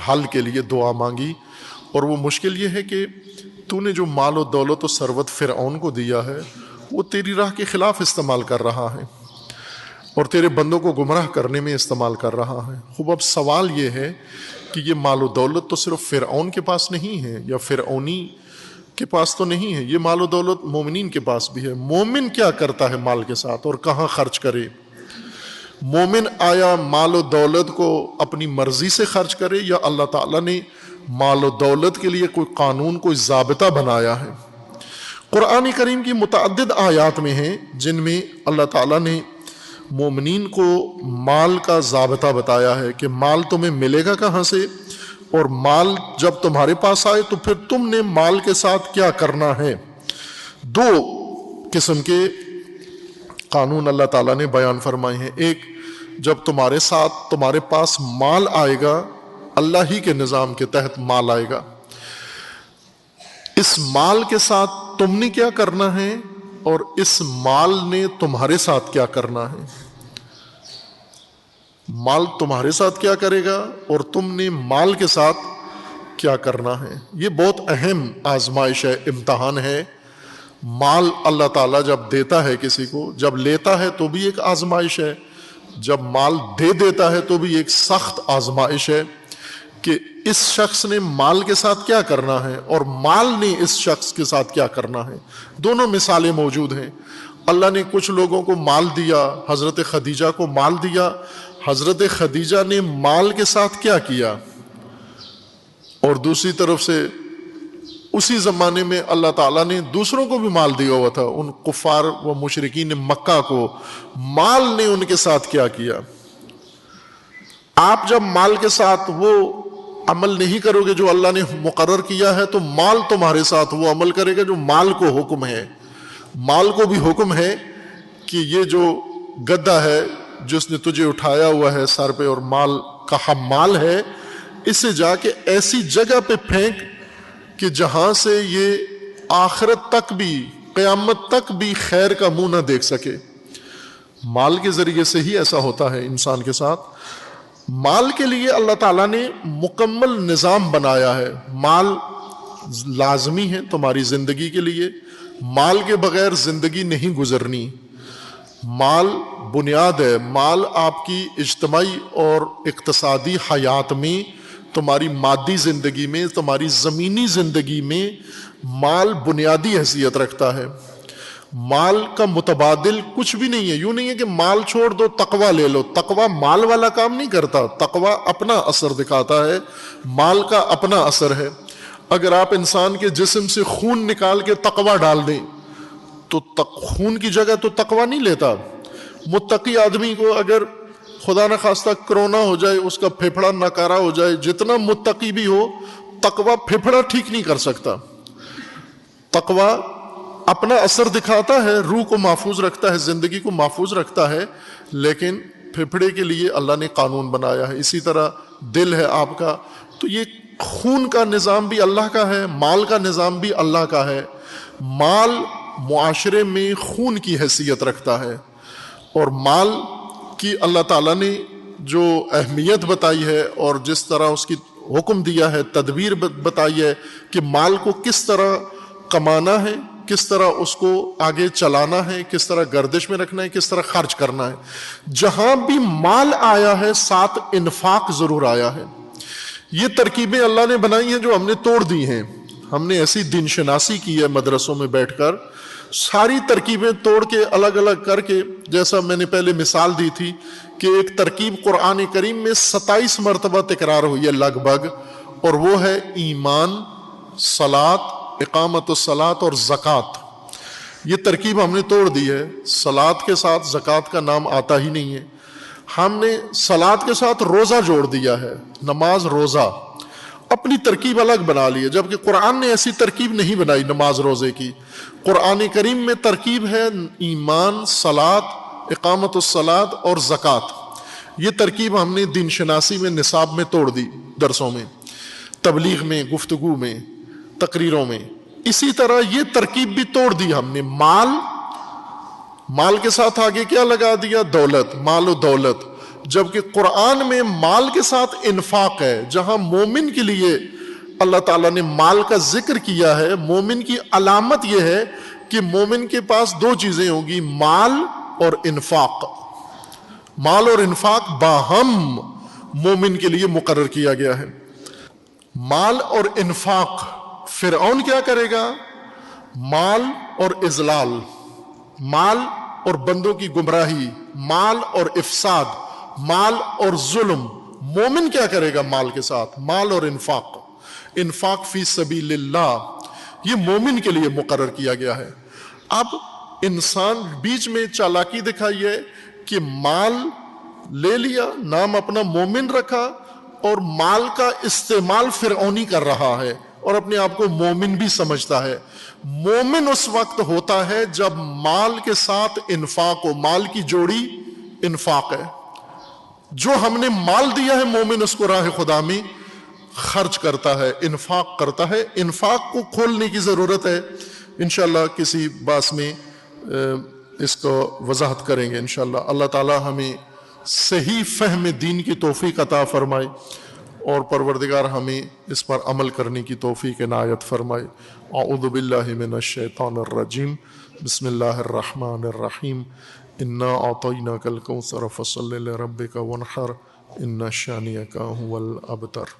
حل کے لیے دعا مانگی، اور وہ مشکل یہ ہے کہ تو نے جو مال و دولت و ثروت فرعون کو دیا ہے وہ تیری راہ کے خلاف استعمال کر رہا ہے اور تیرے بندوں کو گمراہ کرنے میں استعمال کر رہا ہے۔ خوب اب سوال یہ ہے کہ یہ مال و دولت تو صرف فرعون کے پاس نہیں ہے یا فرعونی کے پاس تو نہیں ہے، یہ مال و دولت مومنین کے پاس بھی ہے۔ مومن کیا کرتا ہے مال کے ساتھ اور کہاں خرچ کرے؟ مومن آیا مال و دولت کو اپنی مرضی سے خرچ کرے یا اللہ تعالیٰ نے مال و دولت کے لیے کوئی قانون، کوئی ضابطہ بنایا ہے؟ قرآن کریم کی متعدد آیات میں ہیں جن میں اللہ تعالیٰ نے مومنین کو مال کا ضابطہ بتایا ہے کہ مال تمہیں ملے گا کہاں سے، اور مال جب تمہارے پاس آئے تو پھر تم نے مال کے ساتھ کیا کرنا ہے۔ دو قسم کے قانون اللہ تعالیٰ نے بیان فرمائے ہیں۔ ایک، جب تمہارے پاس مال آئے گا، اللہ ہی کے نظام کے تحت مال آئے گا، اس مال کے ساتھ تم نے کیا کرنا ہے اور اس مال نے تمہارے ساتھ کیا کرنا ہے۔ مال تمہارے ساتھ کیا کرے گا اور تم نے مال کے ساتھ کیا کرنا ہے۔ یہ بہت اہم آزمائش ہے، امتحان ہے۔ مال اللہ تعالیٰ جب دیتا ہے کسی کو، جب لیتا ہے تو بھی ایک آزمائش ہے، جب مال دے دیتا ہے تو بھی ایک سخت آزمائش ہے کہ اس شخص نے مال کے ساتھ کیا کرنا ہے اور مال نے اس شخص کے ساتھ کیا کرنا ہے۔ دونوں مثالیں موجود ہیں۔ اللہ نے کچھ لوگوں کو مال دیا، حضرت خدیجہ کو مال دیا، حضرت خدیجہ نے مال کے ساتھ کیا کیا، اور دوسری طرف سے اسی زمانے میں اللہ تعالیٰ نے دوسروں کو بھی مال دیا ہوا تھا، ان کفار و مشرکین مکہ کو مال نے ان کے ساتھ کیا کیا۔ آپ جب مال کے ساتھ وہ عمل نہیں کرو گے جو اللہ نے مقرر کیا ہے تو مال تمہارے ساتھ وہ عمل کرے گا جو مال کو حکم ہے۔ مال کو بھی حکم ہے کہ یہ جو گدھا ہے جس نے تجھے اٹھایا ہوا ہے سر پہ اور مال کا حمال ہے، اسے جا کے ایسی جگہ پہ پھینک کہ جہاں سے یہ آخرت تک بھی، قیامت تک بھی خیر کا منہ نہ دیکھ سکے۔ مال کے ذریعے سے ہی ایسا ہوتا ہے انسان کے ساتھ۔ مال کے لیے اللہ تعالیٰ نے مکمل نظام بنایا ہے۔ مال لازمی ہے تمہاری زندگی کے لیے، مال کے بغیر زندگی نہیں گزرنی۔ مال بنیاد ہے، مال آپ کی اجتماعی اور اقتصادی حیات میں، تمہاری مادی زندگی میں، تمہاری زمینی زندگی میں مال بنیادی حیثیت رکھتا ہے۔ مال کا متبادل کچھ بھی نہیں ہے۔ یوں نہیں ہے کہ مال چھوڑ دو تقویٰ لے لو، تقویٰ مال والا کام نہیں کرتا، تقویٰ اپنا اثر دکھاتا ہے، مال کا اپنا اثر ہے۔ اگر آپ انسان کے جسم سے خون نکال کے تقویٰ ڈال دیں تو خون کی جگہ تو تقویٰ نہیں لیتا۔ متقی آدمی کو اگر خدا نہ خواستہ کرونا ہو جائے، اس کا پھیپھڑا ناکارہ ہو جائے، جتنا متقی بھی ہو، تقویٰ پھیپھڑا ٹھیک نہیں کر سکتا۔ تقویٰ اپنا اثر دکھاتا ہے، روح کو محفوظ رکھتا ہے، زندگی کو محفوظ رکھتا ہے، لیکن پھیپھڑے کے لیے اللہ نے قانون بنایا ہے۔ اسی طرح دل ہے آپ کا، تو یہ خون کا نظام بھی اللہ کا ہے، مال کا نظام بھی اللہ کا ہے۔ مال معاشرے میں خون کی حیثیت رکھتا ہے، اور مال کی اللہ تعالیٰ نے جو اہمیت بتائی ہے اور جس طرح اس کی حکم دیا ہے، تدبیر بتائی ہے کہ مال کو کس طرح کمانا ہے، کس طرح اس کو آگے چلانا ہے، کس طرح گردش میں رکھنا ہے، کس طرح خرچ کرنا ہے۔ جہاں بھی مال آیا ہے ساتھ انفاق ضرور آیا ہے۔ یہ ترکیبیں اللہ نے بنائی ہیں جو ہم نے توڑ دی ہیں۔ ہم نے ایسی دین شناسی کی ہے مدرسوں میں بیٹھ کر، ساری ترکیبیں توڑ کے الگ الگ کر کے، جیسا میں نے پہلے مثال دی تھی کہ ایک ترکیب قرآن کریم میں 27 مرتبہ تکرار ہوئی ہے لگ بھگ، اور وہ ہے ایمان، صلاۃ، اقامت الصلاۃ اور زکوٰۃ۔ یہ ترکیب ہم نے توڑ دی ہے۔ صلاۃ کے ساتھ زکوٰۃ کا نام آتا ہی نہیں ہے۔ ہم نے صلاۃ کے ساتھ روزہ جوڑ دیا ہے، نماز روزہ، اپنی ترکیب الگ بنا لی ہے، جبکہ قرآن نے ایسی ترکیب نہیں بنائی نماز روزے کی۔ قرآن کریم میں ترکیب ہے ایمان، صلاۃ، اقامت الصلاۃ اور زکوٰۃ۔ یہ ترکیب ہم نے دین شناسی میں، نصاب میں توڑ دی، درسوں میں، تبلیغ میں، گفتگو میں، تقریروں میں۔ اسی طرح یہ ترکیب بھی توڑ دی ہم نے۔ مال کے ساتھ آگے کیا لگا دیا؟ دولت، مال و دولت۔ جبکہ قرآن میں مال کے ساتھ انفاق ہے. جہاں مومن کے لیے اللہ تعالیٰ نے مال کا ذکر کیا ہے، مومن کی علامت یہ ہے کہ مومن کے پاس دو چیزیں ہوں گی، مال اور انفاق. مال اور انفاق باہم مومن کے لیے مقرر کیا گیا ہے. مال اور انفاق، فرعون کیا کرے گا؟ مال اور اذلال، مال اور بندوں کی گمراہی، مال اور افساد، مال اور ظلم. مومن کیا کرے گا مال کے ساتھ؟ مال اور انفاق. انفاق فی سبیل اللہ، یہ مومن کے لیے مقرر کیا گیا ہے. اب انسان بیچ میں چالاکی دکھائی ہے کہ مال لے لیا، نام اپنا مومن رکھا، اور مال کا استعمال فرعونی کر رہا ہے اور اپنے آپ کو مومن بھی سمجھتا ہے. مومن اس وقت ہوتا ہے جب مال کے ساتھ انفاق ہو. مال کی جوڑی انفاق ہے. جو ہم نے مال دیا ہے مومن اس کو راہ خدا میں خرچ کرتا ہے، انفاق کرتا ہے. انفاق کو کھولنے کی ضرورت ہے، انشاءاللہ کسی باس میں اس کو وضاحت کریں گے انشاءاللہ. اللہ تعالی ہمیں صحیح فہم دین کی توفیق عطا فرمائے اور پروردگار ہمیں اس پر عمل کرنے کی توفیق عنایت فرمائے. اعوذ باللہ من الشیطان الرجیم، بسم اللہ الرحمن الرحیم. انا اعطیناک الکوثر فصل لربک وانحر ان شانئک هو الابتر.